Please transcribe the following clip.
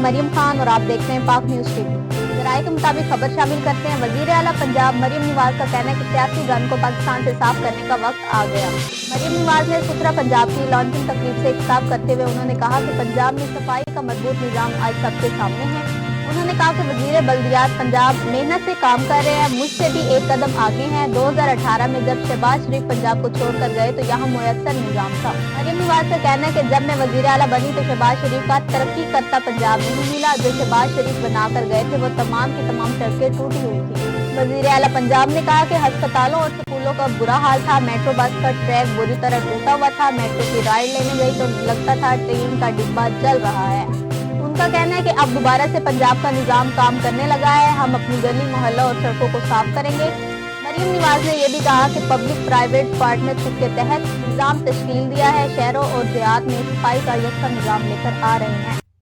مریم خان اور آپ دیکھ رہے ہیں پاک نیوز ٹی وی۔ ذرائع کے مطابق خبر شامل کرتے ہیں۔ وزیر اعلیٰ پنجاب مریم نواز کا کہنا ہے کہ سیاسی گن کو پاکستان سے صاف کرنے کا وقت آ گیا۔ مریم نواز نے ستھرا پنجاب کی لانچنگ تقریب سے خطاب کرتے ہوئے انہوں نے کہا کہ پنجاب میں صفائی کا مضبوط نظام آج سب کے سامنے ہے۔ انہوں نے کہا کہ وزیر بلدیات پنجاب محنت سے کام کر رہے ہیں، مجھ سے بھی ایک قدم آگے ہیں۔ 2018 میں جب شہباز شریف پنجاب کو چھوڑ کر گئے تو یہاں میسر نظام تھا۔ مریم نواز کا کہنا ہے کہ جب میں وزیر اعلیٰ بنی تو شہباز شریف کا ترقی کرتا پنجاب نہیں ملا، جو شہباز شریف بنا کر گئے تھے وہ تمام کی تمام سڑکیں ٹوٹی ہوئی تھی۔ وزیر اعلیٰ پنجاب نے کہا کہ ہسپتالوں اور سکولوں کا برا حال تھا، میٹرو بس کا ٹریک بری طرح ٹوٹا ہوا تھا، میٹرو کی رائڈ لینے گئی تو لگتا تھا ٹرین کا ڈبہ جل رہا ہے۔ ان کا کہنا ہے کہ اب دوبارہ سے پنجاب کا نظام کام کرنے لگا ہے، ہم اپنی گلی محلہ اور سڑکوں کو صاف کریں گے۔ مریم نواز نے یہ بھی کہا کہ پبلک پرائیویٹ پارٹنرشپ کے تحت نظام تشکیل دیا ہے، شہروں اور دیہات میں صفائی کا یکساں نظام لے کر آ رہے ہیں۔